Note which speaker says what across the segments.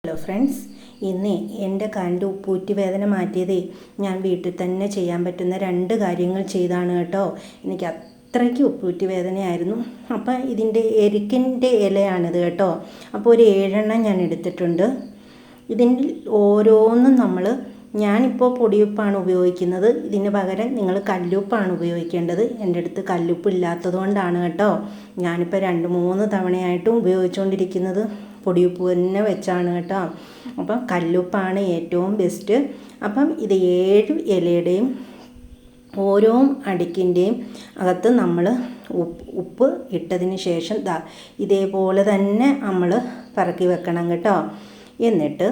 Speaker 1: Hello friends, ഇന്ന് എൻ്റെ കാലിൻ്റെ ഉപ്പൂറ്റി വേദന മാറ്റിയത് ഞാൻ വീട്ടിൽ തന്നെ ചെയ്യാൻ പറ്റുന്ന 2 കാര്യങ്ങൾ ചെയ്താണ് കേട്ടോ. എനിക്ക് അത്രയ്ക്ക് ഉപ്പൂറ്റി വേദനയായിരുന്നു. അപ്പം ഇതിൻ്റെ എരിക്കിൻ്റെ ഇലയാണിത് കേട്ടോ. അപ്പോൾ ഒരു 7 എണ്ണം ഞാൻ എടുത്തിട്ടുണ്ട്. ഇതിൻ്റെ ഓരോന്നും ഞാനിപ്പോൾ പൊടിയുപ്പാണ് ഉപയോഗിക്കുന്നത്. ഇതിന് പകരം നിങ്ങൾ കല്ലുപ്പാണ് ഉപയോഗിക്കേണ്ടത്. എൻ്റെ അടുത്ത് കല്ലുപ്പ് ഇല്ലാത്തത് കൊണ്ടാണ് കേട്ടോ ഞാനിപ്പോൾ 2-3 തവണയായിട്ടും ഉപയോഗിച്ചുകൊണ്ടിരിക്കുന്നത് പൊടിയുപ്പ് തന്നെ വെച്ചാണ് കേട്ടോ. അപ്പം കല്ലുപ്പാണ് ഏറ്റവും ബെസ്റ്റ്. അപ്പം ഇത് 7 ഇലയുടെയും ഓരോ അടുക്കിൻ്റെയും അകത്ത് നമ്മൾ ഉപ്പ് ഇട്ടതിന് ശേഷം ഇതേപോലെ തന്നെ നമ്മൾ പറക്കി വെക്കണം കേട്ടോ. എന്നിട്ട്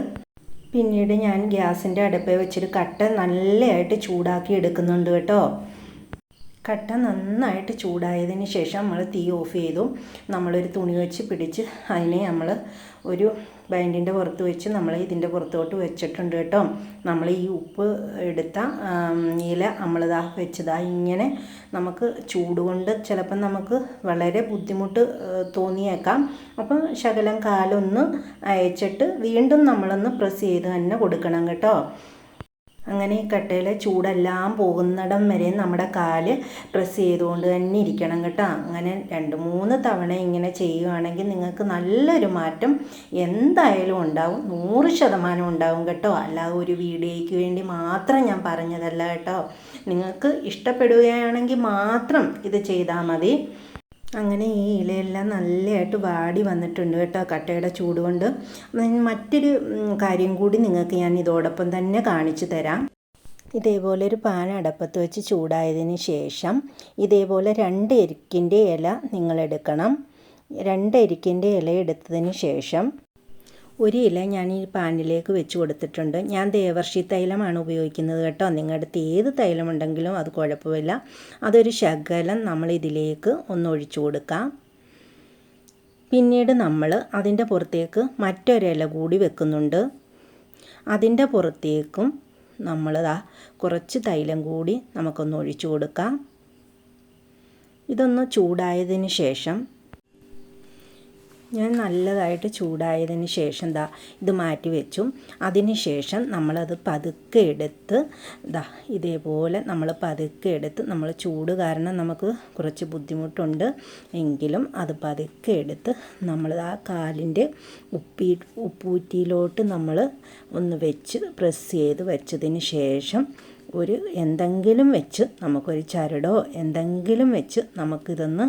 Speaker 1: പിന്നീട് ഞാൻ ഗ്യാസിൻ്റെ അടുപ്പിൽ വെച്ചൊരു കട്ട നല്ലതായിട്ട് ചൂടാക്കി എടുക്കുന്നുണ്ട് കേട്ടോ. കട്ട നന്നായിട്ട് ചൂടായതിന് ശേഷം നമ്മൾ തീ ഓഫ് ചെയ്തു. നമ്മളൊരു തുണി വെച്ച് പിടിച്ച് അതിനെ നമ്മൾ ഒരു ബൈൻഡിൻ്റെ പുറത്ത് വെച്ച് നമ്മൾ ഇതിൻ്റെ പുറത്തോട്ട് വെച്ചിട്ടുണ്ട് കേട്ടോ. നമ്മൾ ഈ ഉപ്പ് എടുത്ത ഇല വെച്ചതാ ഇങ്ങനെ നമുക്ക് ചൂടുകൊണ്ട് ചിലപ്പം നമുക്ക് വളരെ ബുദ്ധിമുട്ട് തോന്നിയേക്കാം. അപ്പം ശകലം കാലൊന്ന് അയച്ചിട്ട് വീണ്ടും നമ്മളൊന്ന് പ്രസ് ചെയ്ത് തന്നെ കൊടുക്കണം കേട്ടോ. അങ്ങനെ ഈ കട്ടയിലെ ചൂടെല്ലാം പോകുന്നിടം വരെ നമ്മുടെ കാല് പ്രസ് ചെയ്തുകൊണ്ട് തന്നെ ഇരിക്കണം കേട്ടോ. അങ്ങനെ 2-3 തവണ ഇങ്ങനെ ചെയ്യുകയാണെങ്കിൽ നിങ്ങൾക്ക് നല്ലൊരു മാറ്റം എന്തായാലും ഉണ്ടാവും, 100% ഉണ്ടാവും കേട്ടോ. അല്ലാതെ ഒരു വീഡിയോയ്ക്ക് വേണ്ടി മാത്രം ഞാൻ പറഞ്ഞതല്ല കേട്ടോ. നിങ്ങൾക്ക് ഇഷ്ടപ്പെടുകയാണെങ്കിൽ മാത്രം ഇത് ചെയ്താൽ മതി. അങ്ങനെ ഈ ഇലയെല്ലാം നല്ലതായിട്ട് വാടി വന്നിട്ടുണ്ട് കേട്ടോ കട്ടയുടെ ചൂട് കൊണ്ട്. മറ്റൊരു കാര്യം കൂടി നിങ്ങൾക്ക് ഞാൻ ഇതോടൊപ്പം തന്നെ കാണിച്ചു തരാം. ഇതേപോലെ ഒരു പാൻ അടുപ്പത്ത് വെച്ച് ചൂടായതിന് ശേഷം ഇതേപോലെ 2 എരിക്കിൻ്റെ ഇല നിങ്ങളെടുക്കണം. 2 എരിക്കിൻ്റെ ഇല എടുത്തതിന് ശേഷം ഒരു ഇല ഞാൻ ഈ പാനിലേക്ക് വെച്ച് കൊടുത്തിട്ടുണ്ട്. ഞാൻ ദേവർഷി തൈലമാണ് ഉപയോഗിക്കുന്നത് കേട്ടോ. നിങ്ങളുടെ അടുത്ത് ഏത് തൈലമുണ്ടെങ്കിലും അത് കുഴപ്പമില്ല. അതൊരു ശകലം നമ്മൾ ഇതിലേക്ക് ഒന്ന് ഒഴിച്ചു കൊടുക്കാം. പിന്നീട് നമ്മൾ അതിൻ്റെ പുറത്തേക്ക് മറ്റൊരില കൂടി വെക്കുന്നുണ്ട്. അതിൻ്റെ പുറത്തേക്കും നമ്മൾ കുറച്ച് തൈലം കൂടി നമുക്കൊന്ന് ഒഴിച്ചു കൊടുക്കാം. ഇതൊന്ന് ചൂടായതിന് ശേഷം ഞാൻ നല്ലതായിട്ട് ചൂടായതിന് ശേഷം ഇത് മാറ്റി വെച്ചു. അതിന് ശേഷം നമ്മളത് പതുക്കെ എടുത്ത് ഇതേപോലെ നമ്മൾ പതുക്കെ എടുത്ത് നമ്മൾ ചൂട് കാരണം നമുക്ക് കുറച്ച് ബുദ്ധിമുട്ടുണ്ട് എങ്കിലും അത് പതുക്കെ എടുത്ത് നമ്മൾ കാലിൻ്റെ ഉപ്പൂറ്റിയിലോട്ട് നമ്മൾ ഒന്ന് വെച്ച് പ്രസ് ചെയ്ത് വെച്ചതിന് ശേഷം എന്തെങ്കിലും വെച്ച് നമുക്കൊരു ചരടോ എന്തെങ്കിലും വെച്ച് നമുക്കിതൊന്ന്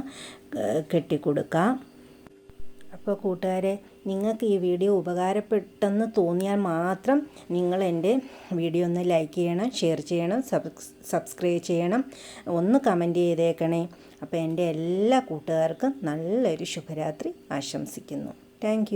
Speaker 1: കെട്ടിക്കൊടുക്കാം. അപ്പോൾ കൂട്ടുകാരെ, നിങ്ങൾക്ക് ഈ വീഡിയോ ഉപകാരപ്പെട്ടെന്ന് തോന്നിയാൽ മാത്രം നിങ്ങൾ എൻ്റെ വീഡിയോ ഒന്ന് ലൈക്ക് ചെയ്യണം, ഷെയർ ചെയ്യണം, സബ്സ്ക്രൈബ് ചെയ്യണം, ഒന്ന് കമൻറ്റ് ചെയ്തേക്കണേ. അപ്പോൾ എൻ്റെ എല്ലാ കൂട്ടുകാർക്കും നല്ലൊരു ശുഭരാത്രി ആശംസിക്കുന്നു. താങ്ക്